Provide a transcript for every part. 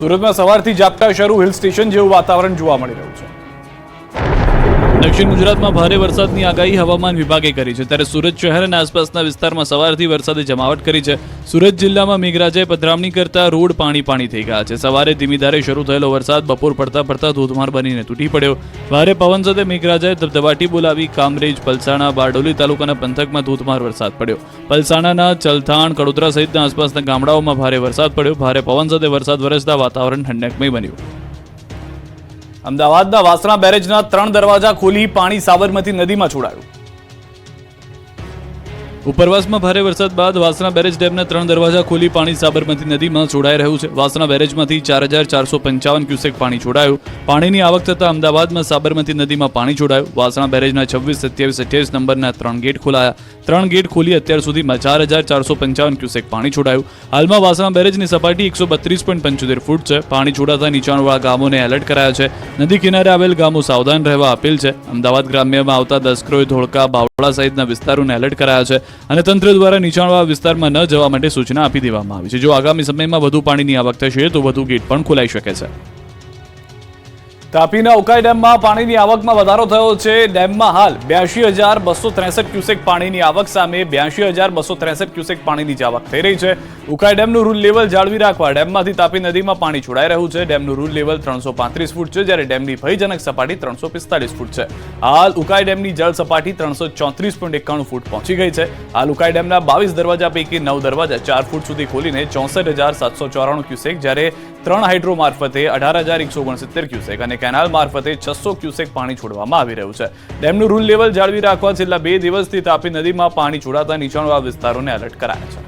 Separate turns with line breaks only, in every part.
સુરતમાં સવારથી ઝાપટા શરૂ, હિલ સ્ટેશન જેવું વાતાવરણ જોવા મળી રહ્યું છે. દક્ષિણ ગુજરાતમાં ભારે વરસાદની આગાહી હવામાન વિભાગે કરી છે, ત્યારે સુરત શહેર અને આસપાસના વિસ્તારમાં સવારથી વરસાદે જમાવટ કરી છે. સુરત જિલ્લામાં મેઘરાજાએ પધરામણી કરતા રોડ પાણી થઈ ગયા છે. સવારે ધીમી ધારે શરૂ થયેલો વરસાદ બપોર પડતા ધોધમાર બનીને તૂટી પડ્યો. ભારે પવન સાથે મેઘરાજાએ ધબધબાટી બોલાવી કામરેજ, પલસાણા, બારડોલી તાલુકાના પંથકમાં ધોધમાર વરસાદ પડ્યો. પલસાણાના ચલથાણ, કડોદરા સહિતના આસપાસના ગામડાઓમાં ભારે વરસાદ પડ્યો. ભારે પવન સાથે વરસાદ વરસતા વાતાવરણ ઠંડકમય બન્યું. અમદાવાદના વાસણા બેરેજના 3 દરવાજા ખોલી પાણી સાબરમતી નદીમાં છોડાયું. ઉપરવાસમાં ભારે વરસાદ બાદ વાસણા બેરેજ ડેમના 3 દરવાજા ખોલી પાણી સાબરમતી નદીમાં છોડાઈ રહ્યું છે. વાસણા બેરેજમાંથી 4455 ક્યુસેક પાણી છોડાયું. પાણીની આવક થતાં અમદાવાદમાં સાબરમતી નદીમાં પાણી છોડાયું. વાસણા બેરેજના 26, 27, 28 નંબરના 3 ગેટ ખોલાયા. 3 ગેટ ખોલી અત્યાર સુધીમાં 4455 ક્યુસેક પાણી છોડાયું. હાલમાં વાસણા બેરેજની સપાટી 132.75 ફૂટ છે. પાણી છોડાતા નીચાણવાળા ગામોને એલર્ટ કરાયા છે. નદી કિનારે આવેલ ગામો સાવધાન રહેવા અપીલ છે. અમદાવાદ ગ્રામ્યમાં આવતા દસક્રોઈ, ધોળકા, બાવળા સહિતના વિસ્તારોને એલર્ટ કરાયા છે અને તંત્ર દ્વારા નીચાણવાળા વિસ્તારમાં ન જવા માટે સૂચના આપી દેવામાં આવી છે. જો આગામી સમયમાં વધુ પાણીની આવક થશે તો વધુ ગેટ પણ ખોલાઈ શકે છે. તાપીના ઉકાઈ ડેમમાં પાણીની આવકમાં વધારો થયો છે. ડેમમાં હાલ 82,263 ક્યુસેક પાણીની આવક સામે 82,263 ક્યુસેક પાણીની જ આવક થઈ રહી છે. ઉકાઈ ડેમનું રૂલ લેવલ જાળવી રાખવા ડેમમાંથી તાપી નદીમાં પાણી છોડાઈ રહ્યું છે. ડેમનું રૂલ લેવલ 335 ફૂટ છે, જ્યારે ડેમની ભયજનક સપાટી 345 ફૂટ છે. હાલ ઉકાઈ ડેમની જળ સપાટી 334.91 ફૂટ પહોંચી ગઈ છે. હાલ ઉકાઈ ડેમના 22 દરવાજા પૈકી 9 દરવાજા 4 ફૂટ સુધી ખોલીને 64,794 ક્યુસેક, જ્યારે 3 હાઇડ્રો મારફતે 18,169 ક્યુસેક અને કેનાલ મારફતે 600 ક્યુસેક પાણી છોડવામાં આવી રહ્યું છે. ડેમનું રૂલ લેવલ જાળવી રાખવા છેલ્લા 2 દિવસથી તાપી નદીમાં પાણી છોડાતા નીચાણવાળા વિસ્તારોને એલર્ટ કરાયા છે.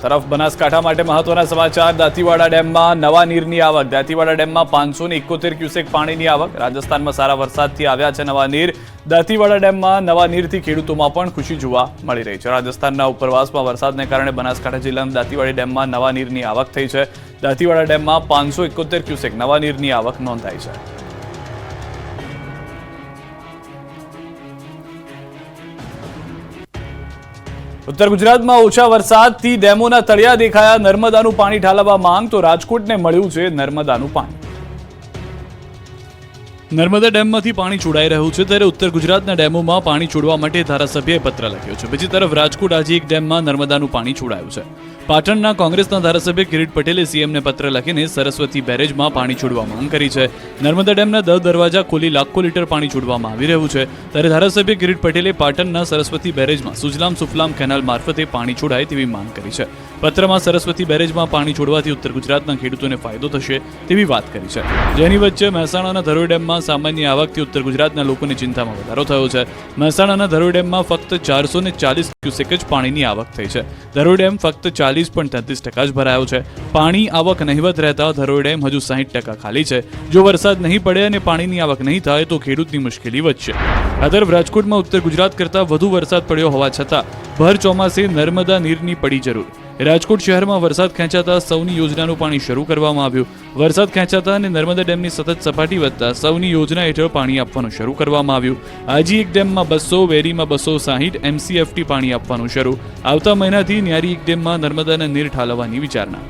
તરફ બનાસકાંઠા માટે મહત્વના સમાચાર. દાંતીવાડા ડેમમાં નવા નીરની આવક. દાંતીવાડા ડેમમાં 571 ક્યુસેક પાણીની આવક. રાજસ્થાનમાં સારા વરસાદથી આવ્યા છે નવા નીર. દાંતીવાડા ડેમમાં નવા નીરથી ખેડૂતોમાં પણ ખુશી જોવા મળી રહી છે. રાજસ્થાનના ઉપરવાસમાં વરસાદને કારણે બનાસકાંઠા જિલ્લાના દાંતીવાડા ડેમમાં નવા નીરની આવક થઈ છે. દાંતીવાડા ડેમમાં 571 ક્યુસેક નવા નીરની આવક નોંધાઈ છે. ઉત્તર ગુજરાતમાં ઓછા વરસાદથી ડેમોના તળિયા દેખાયા. નર્મદાનું પાણી ઠાલવવા માંગ તો રાજકોટને મળ્યું છે નર્મદાનું પાણી. નર્મદા ડેમમાંથી પાણી છોડાઈ રહ્યું છે, ત્યારે ઉત્તર ગુજરાતના ડેમોમાં પાણી છોડવા માટે ધારાસભ્યએ પત્ર લખ્યો છે. બીજી તરફ રાજકોટ આજે એક ડેમમાં નર્મદાનું પાણી છોડાયું છે. પાટણના કોંગ્રેસના ધારાસભ્ય કિરીટ પટેલે સીએમને પત્ર લખીને સરસ્વતી બેરેજમાં પાણી છોડવા માંગ કરી છે. નર્મદા ડેમના 10 દરવાજા ખોલી લાખો લીટર પાણી છોડવામાં આવી રહ્યું છે, ત્યારે ધારાસભ્ય કિરીટ પટેલે પાટણના સરસ્વતી બેરેજમાં સુજલામ સુફલામ કેનાલ મારફતે પાણી છોડાય તેવી માંગ કરી છે. પત્રમાં સરસ્વતી બેરેજમાં પાણી છોડવાથી ઉત્તર ગુજરાતના ખેડૂતોને ફાયદો થશે તેવી વાત કરી છે. જેની વચ્ચે મહેસાણાના ધરોઈ ડેમમાં સામાન્ય આવકથી ઉત્તર ગુજરાતના લોકોની ચિંતામાં વધારો થયો છે. મહેસાણાના ધરોઈ ડેમમાં ફક્ત 440 ક્યુસેક જ પાણીની આવક થઈ છે. ધરોઈ ડેમ ફક્ત 40.33% જ ભરાયો છે. પાણી આવક નહિવત રહેતા ધરોઈ ડેમ હજુ 60% ખાલી છે. જો વરસાદ નહીં પડે અને પાણીની આવક નહીં થાય તો ખેડૂતની મુશ્કેલી વધશે. આ તરફ રાજકોટમાં ઉત્તર ગુજરાત કરતાં વધુ વરસાદ પડ્યો હોવા છતાં ભર ચોમાસે નર્મદા નીરની પડી જરૂર. રાજકોટ શહેરમાં વરસાદ ખેંચાતા સૌની યોજનાનું પાણી શરૂ કરવામાં આવ્યું. વરસાદ ખેંચાતા અને નર્મદા ડેમની સતત સપાટી વધતા સૌની યોજના હેઠળ પાણી આપવાનું શરૂ કરવામાં આવ્યું. આજી એક ડેમમાં 200, વેરીમાં 260 MCFT પાણી આપવાનું શરૂ. આવતા મહિનાથી ન્યારી એક ડેમમાં નર્મદાના નીર ઠાલવવાની વિચારણા.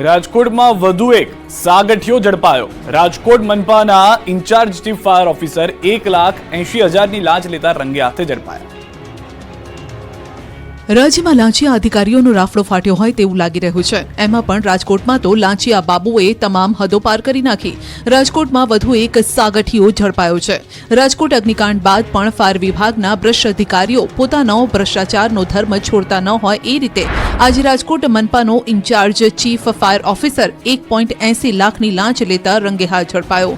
રાજકોટમાં વધુ એક સાગઠિયો ઝડપાયો. રાજકોટ મનપાના ઇન્ચાર્જ ચીફ ફાયર ઓફિસર 1,80,000ની લાંચ લેતા રંગે હાથે ઝડપાયા.
રાજ્યમાં લાંચિયા અધિકારીઓનો રાફડો ફાટ્યો હોય તેવું લાગી રહ્યું છે. એમાં પણ રાજકોટમાં તો લાંચિયા બાબુએ તમામ હદો પાર કરી નાખી. રાજકોટમાં વધુ એક સાગઠિયો ઝડપાયો છે. રાજકોટ અગ્નિકાંડ બાદ પણ ફાયર વિભાગના ભ્રષ્ટ અધિકારીઓ પોતાનો ભ્રષ્ટાચારનો ધર્મ છોડતા ન હોય એ રીતે આજે રાજકોટ મનપાનો ઇન્ચાર્જ ચીફ ફાયર ઓફિસર 1.80 લાખની લાંચ લેતા રંગે હાથ ઝડપાયો.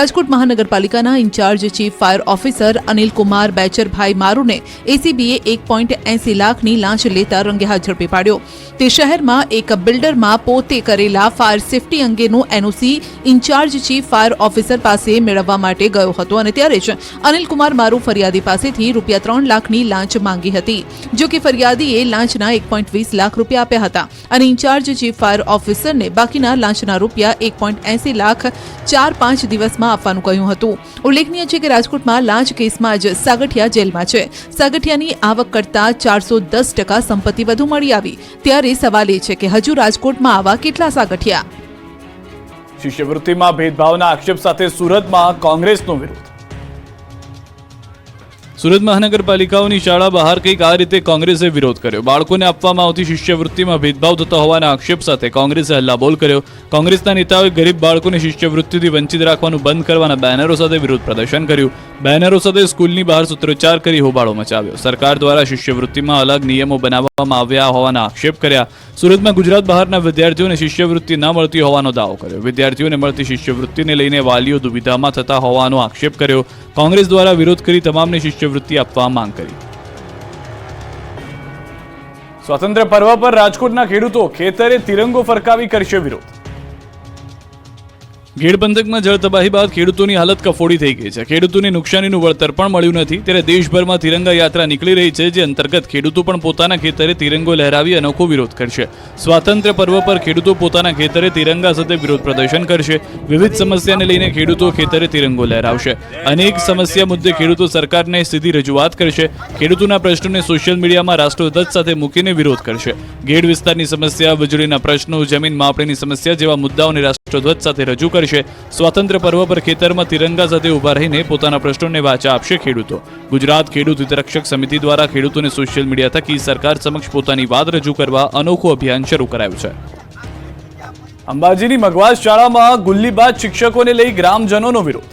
રાજકોટ મહાનગરપાલિકાના incharge chief fire officer Anilkumar Becharbhai મારુને એસીબીએ 1.80 લાખની લાંચ લેતા રંગે હાથ ઝડપી પાડ્યો. તે શહેરમાં એક બિલ્ડરમાં પોતે કરેલા ફાયર સેફટી અંગેનું NOC incharge chief fire officer પાસે મેળવવા માટે ગયો હતો અને ત્યારે જ અનિલકુમાર મારુ ફરિયાદી પાસેથી ₹3 લાખની લાંચ માંગી હતી. જો કે ફરિયાદીએ લાંચના 1.20 લાખ રૂપિયા આપ્યા હતા અને ઇન્ચાર્જ ચીફ ફાયર ઓફિસરને બાકીના લાંચના રૂપિયા 1.80 લાખ 4-5 દિવસમાં આપવાનું કહ્યું હતું. ઉલ્લેખનીય છે કે રાજકોટમાં લાંચ કેસમાં જ સાગઠિયા જેલમાં છે. સાગઠિયાની આવક કરતા 410 10% સંપત્તિ વધુ મળી આવી. ત્યારે સવાલ એ છે કે હજુ રાજકોટમાં આવા કેટલા સાગઠિયા?
શિષ્યવૃત્તિમાં ભેદભાવના આક્ષેપ સાથે સુરતમાં કોંગ્રેસનો વિરોધ. સુરત મહાનગરપાલિકાઓની શાળા બહાર કંઈક આ રીતે કોંગ્રેસે વિરોધ કર્યો. બાળકોને આપવામાં આવતી શિષ્યવૃત્તિમાં ભેદભાવ થતો હોવાના આક્ષેપ સાથે કોંગ્રેસે હલ્લાબોલ કર્યો. કોંગ્રેસના નેતાઓએ ગરીબ બાળકોને શિષ્યવૃત્તિથી વંચિત રાખવાનું બંધ કરવાના બેનરો સાથે વિરોધ પ્રદર્શન કર્યું. બેનરો સાથે સ્કૂલની બહાર સૂત્રોચ્ચાર કરી હોબાળો મચાવ્યો. સરકાર દ્વારા શિષ્યવૃત્તિમાં અલગ નિયમો બનાવવામાં આવ્યા હોવાના આક્ષેપ કર્યા. સુરતમાં ગુજરાત બહારના વિદ્યાર્થીઓને શિષ્યવૃત્તિ ન મળતી હોવાનો દાવો કર્યો. વિદ્યાર્થીઓને મળતી શિષ્યવૃત્તિને લઈને વાલીઓ દુવિધામાં થતા હોવાનો આક્ષેપ કર્યો. કોંગ્રેસ દ્વારા વિરોધ કરી તમામને શિષ્યવૃત્તિ આપવા માંગ કરી. સ્વાતંત્ર્ય પર્વ પર રાજકોટના ખેડૂતો ખેતરે તિરંગો ફરકાવી કરશે વિરોધ. ગેડ પંથકમાં જળ તબાહી બાદ ખેડૂતોની હાલત કફોડી થઈ ગઈ છે. ખેડૂતોને નુકસાનીનું વળતર પણ મળ્યું નથી. ત્યારે દેશભરમાં તિરંગા યાત્રા નીકળી રહી છે, જે અંતર્ગત ખેડૂતો પણ પોતાના ખેતરે તિરંગો લહેરાવી અનોખો વિરોધ કરશે. સ્વાતંત્ર્ય પર્વ પર ખેડૂતો પોતાના ખેતરે તિરંગા સાથે વિરોધ પ્રદર્શન કરશે. વિવિધ સમસ્યાને લઈને ખેડૂતો ખેતરે તિરંગો લહેરાવશે. અનેક સમસ્યા મુદ્દે ખેડૂતો સરકારને સીધી રજૂઆત કરશે. ખેડૂતોના પ્રશ્નોને સોશિયલ મીડિયામાં રાષ્ટ્રધ્વજ સાથે મૂકીને વિરોધ કરશે. ગેડ વિસ્તારની સમસ્યા, વીજળીના પ્રશ્નો, જમીન માપણીની સમસ્યા જેવા મુદ્દાઓને રાષ્ટ્રધ્વજ સાથે રજૂ કરશે. સ્વાતંત્ર્ય પર્વ પર ખેતરમાં તિરંગા સાથે ઉભા રહીને પોતાના પ્રશ્નોને વાચા આપશે ખેડૂતો. ગુજરાત ખેડૂત હિતરક્ષક સમિતિ દ્વારા ખેડૂતોને સોશિયલ મીડિયા થકી સરકાર સમક્ષ પોતાની વાત રજૂ કરવા અનોખું અભિયાન શરૂ કરાયું છે. અંબાજીની મગવાસ શાળામાં ગુલ્લીબાજ શિક્ષકોને લઈ ગ્રામજનોનો વિરોધ.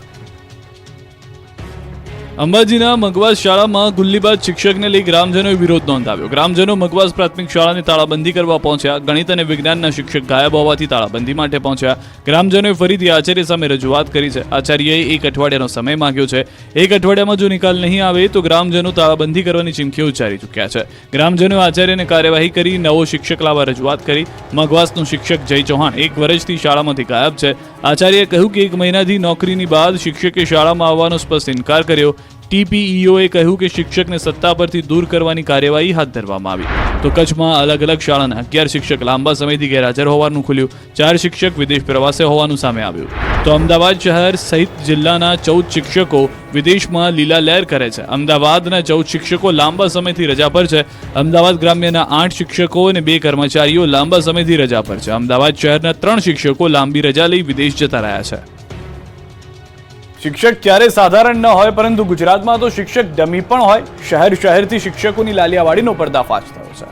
અંબાજીના મગવાસ શાળામાં ગુલ્લીબાજ શિક્ષકને લઈ ગ્રામજનોએ વિરોધ નોંધાવ્યો. ગ્રામજનો મગવાસ પ્રાથમિક શાળાની તાળાબંધી કરવા પહોંચ્યા. ગણિત અને વિજ્ઞાનના શિક્ષક ગાયબ હોવાથી તાળાબંધી માટે પહોંચ્યા. ગ્રામજનોએ ફરીથી આચાર્ય સામે રજૂઆત કરી છે. આચાર્યએ 1 અઠવાડિયાનો સમય માંગ્યો છે. 1 અઠવાડિયામાં જો નિકાલ નહીં આવે તો ગ્રામજનો તાળાબંધી કરવાની ચીમકીઓ ઉચ્ચારી ચૂક્યા છે. ગ્રામજનોએ આચાર્યને કાર્યવાહી કરી નવો શિક્ષક લાવવા રજૂઆત કરી. મગવાસનો શિક્ષક જય ચૌહાણ 1 વર્ષથી શાળામાંથી ગાયબ છે. આચાર્યએ કહ્યું કે 1 મહિનાથી નોકરીની બાદ શિક્ષકે શાળામાં આવવાનો સ્પષ્ટ ઇનકાર કર્યો. ટીપીઈઓએ કહ્યું કે શિક્ષકને સત્તા પરથી દૂર કરવાની કાર્યવાહી હાથ ધરવામાં આવી. તો કચ્છમાં અલગ અલગ શાળાના 11 શિક્ષક લાંબા સમયથી ગેરહાજર હોવાનું ખુલ્યું. 4 શિક્ષક વિદેશ પ્રવાસે હોવાનું સામે આવ્યું. તો અમદાવાદ શહેર સહિત જિલ્લાના 14 શિક્ષકો વિદેશમાં લીલા લહેર કરે છે. અમદાવાદના 14 શિક્ષકો લાંબા સમયથી રજા પર છે. અમદાવાદ ગ્રામ્યના 8 શિક્ષકો અને 2 કર્મચારીઓ લાંબા સમયથી રજા પર છે. અમદાવાદ શહેરના 3 શિક્ષકો લાંબી રજા લઈ વિદેશ જતા રહ્યા છે. શિક્ષક ક્યારે સાધારણ ન હોય, પરંતુ ગુજરાતમાં તો શિક્ષક ડમી પણ હોય. શહેરથી શિક્ષકોની લાલિયાવાડીનો પર્દાફાશ થયો છે.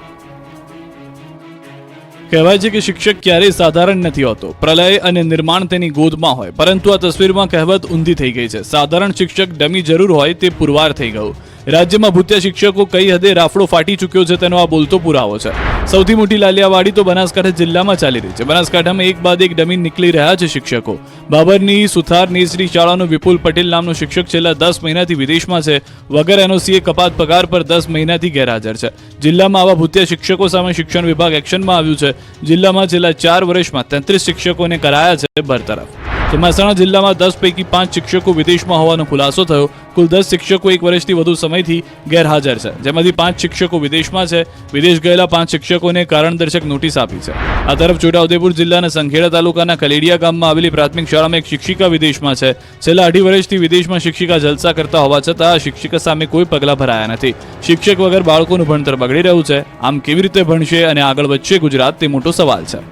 કહેવાય છે કે શિક્ષક ક્યારેય સાધારણ નથી હોતો. પ્રલય અને નિર્માણ તેની ગોદમાં હોય, પરંતુ આ તસવીરમાં કહેવત ઊંધી થઈ ગઈ છે. સાધારણ શિક્ષક ડમી જરૂર હોય, તે પુરવાર થઈ ગયું. રાજ્યમાં ભૂત્યા શિક્ષકો કઈ હદે રાફડો ફાટી ચૂક્યો છે તેનો આ બોલતો પુરાવો છે. સૌથી મોટી લાલિયાવાડી તો બનાસકાંઠા જિલ્લામાં ચાલી રહી છે. બનાસકાંઠામાં એક બાદ એક ડમી નીકળી રહ્યા છે શિક્ષકો. બાબરની સુથાર નેસરી શાળાનો વિપુલ પટેલ નામનો શિક્ષક છેલ્લા 10 મહિનાથી વિદેશમાં છે. વગર એનઓસીએ કપાત પગાર પર 10 મહિનાથી ગેરહાજર છે. જિલ્લામાં આવા ભૂત્યા શિક્ષકો સામે શિક્ષણ વિભાગ એક્શનમાં આવ્યું છે. જિલ્લામાં છેલ્લા 4 વર્ષમાં 33 શિક્ષકોને કરાયા છે બરતરફ. તો મહેસાણા જિલ્લામાં 10 પૈકી 5 શિક્ષકો વિદેશમાં હોવાનો ખુલાસો થયો. કુલ 10 શિક્ષકો 1 વર્ષથી વધુ સમયથી ગેરહાજર છે, જેમાંથી 5 શિક્ષકો વિદેશમાં છે. વિદેશ ગયેલા 5 શિક્ષકોને કારણદર્શક નોટિસ આપી છે. આ તરફ છોટાઉદેપુર જિલ્લાના સંખેડા તાલુકાના કલેડિયા ગામમાં આવેલી પ્રાથમિક શાળામાં એક શિક્ષિકા વિદેશમાં છે. છેલ્લા 2.5 વર્ષથી વિદેશમાં શિક્ષિકા જલસા કરતા હોવા છતાં આ શિક્ષિકા સામે કોઈ પગલાં ભરાયા નથી. શિક્ષક વગર બાળકોનું ભણતર બગડી રહ્યું છે. આમ કેવી રીતે ભણશે અને આગળ વધશે ગુજરાત, તે મોટો સવાલ છે.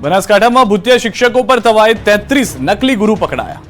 બનાસકાંઠામાં ભૂત્યા શિક્ષકો પર તવાય 33 નકલી ગુરુ પકડાયા.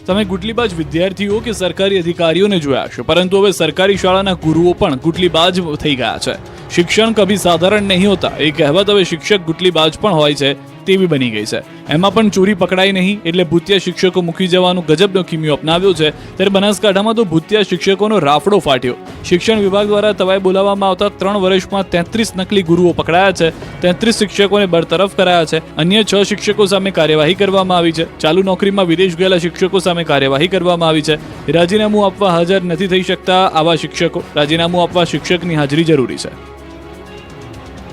તમે ગુટલીબાજ વિદ્યાર્થીઓ કે સરકારી અધિકારીઓને જોયા હશે, પરંતુ હવે સરકારી શાળાના ગુરુઓ પણ ગુટલીબાજ થઈ ગયા છે. શિક્ષણ કભી સાધારણ નહીં હોતા એ કહેવત હવે શિક્ષક ગુટલીબાજ પણ હોય છે તેવી બની ગઈ છે. એમાં પણ ચોરી પકડાઈ નહીં એટલે ભૂત્યા શિક્ષકો મૂકી જવાનું ગજબનો કિમિયો અપનાવ્યો છે. ત્યારે બનાસકાંઠામાં તો ભૂત્યા શિક્ષકોનો રાફડો ફાટ્યો. શિક્ષણ વિભાગ દ્વારા તવાઈ બોલાવવામાં આવતા 3 વર્ષમાં 33 નકલી ગુરુઓ પકડાયા છે. 33 શિક્ષકોને બરતરફ કરાયા છે. અન્ય 6 શિક્ષકો સામે કાર્યવાહી કરવામાં આવી છે. ચાલુ નોકરીમાં વિદેશ ગયેલા શિક્ષકો સામે કાર્યવાહી કરવામાં આવી છે. રાજીનામું આપવા હાજર નથી થઈ શકતા આવા શિક્ષકો. રાજીનામું આપવા શિક્ષકની હાજરી જરૂરી છે.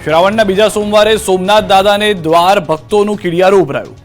શ્રાવણના બીજા સોમવારે સોમનાથ દાદાને દ્વાર ભક્તોનું કીડિયારું ઉભરાયું.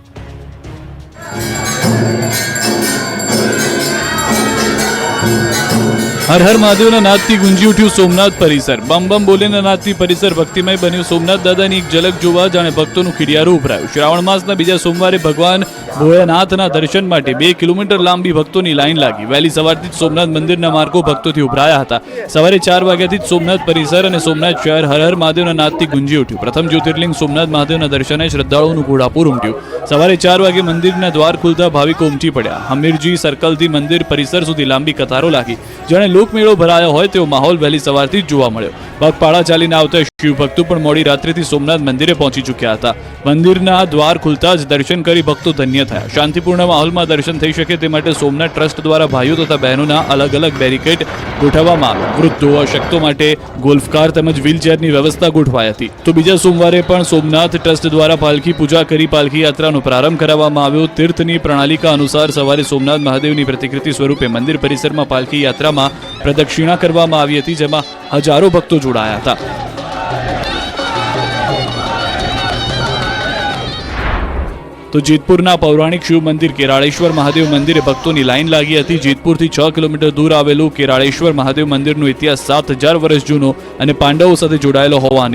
હર હર મહાદેવના નાદથી ગુંજી ઉઠ્યું સોમનાથ પરિસર. બમ બમ બોલેના નાદથી પરિસર ભક્તિમય બન્યું. સોમનાથ દાદાની એક ઝલક જોવા જાણે ભક્તોનું ખીડિયારું ઉભરાયું. શ્રાવણ માસના બીજા સોમવારે ભગવાન ભોળાનાથના દર્શન માટે 2 કિલોમીટર લાંબી ભક્તોની લાઈન લાગી. વહેલી સવારથી જ સોમનાથ મંદિરના માર્ગો ભક્તોથી ઉભરાયા હતા. સવારે 4 વાગ્યાથી જ સોમનાથ પરિસર અને સોમનાથ શહેર હર હર મહાદેવના નાદથી ગુંજી ઉઠ્યું. પ્રથમ જ્યોતિર્લિંગ સોમનાથ મહાદેવના દર્શને શ્રદ્ધાળુઓનું ઘોડાપુર ઉમટ્યું. સવારે 4 વાગે મંદિરના દ્વાર ખુલતા ભાવિકો ઉમટી પડ્યા. હમીરજી સર્કલથી મંદિર પરિસર સુધી લાંબી કતારો લાગી. જાણે લોકમેળો ભરાયો હોય તેવો માહોલ વહેલી સવારથી જ જોવા મળ્યો. પગપાળા ચાલીને આવતા શિવભક્તો પણ મોડી રાત્રિથી સોમનાથ મંદિરે પહોંચી ચૂક્યા હતા. મંદિરના દ્વાર ખુલતા જ દર્શન કરી ભક્તો ધન્ય થયા. શાંતિપૂર્ણ માહોલમાં દર્શન થઈ શકે તે માટે સોમનાથ ટ્રસ્ટ દ્વારા ભાઈઓ તથા બહેનોના અલગ અલગ બેરિકેડ ગોઠવવામાં આવ્યા. વૃદ્ધો અશક્તો માટે ગોલ્ફ કાર તેમજ વ્હીલચેરની વ્યવસ્થા ગોઠવાઈ હતી. તો બીજા સોમવારે પણ સોમનાથ ટ્રસ્ટ દ્વારા પાલખી પૂજા કરી પાલખી યાત્રાનો પ્રારંભ કરાવવામાં આવ્યો. તીર્થની પ્રણાલિકા અનુસાર સવારે સોમનાથ મહાદેવની પ્રતિકૃતિ સ્વરૂપે મંદિર પરિસરમાં પાલખી યાત્રામાં પ્રદક્ષિણા કરવામાં આવી હતી, જેમાં હજારો ભક્તો જોડાયા હતા. તો જેતપુરના પૌરાણિક શિવ મંદિર કેરાળેશ્વર મહાદેવ મંદિરે ભક્તોની લાઈન લાગી હતી. જેતપુરથી 6 કિલોમીટર દૂર આવેલું કેરાળેશ્વર મહાદેવ મંદિરનો ઇતિહાસ 7000 વર્ષ જૂનો અને પાંડવો સાથે જોડાયેલો હોવાની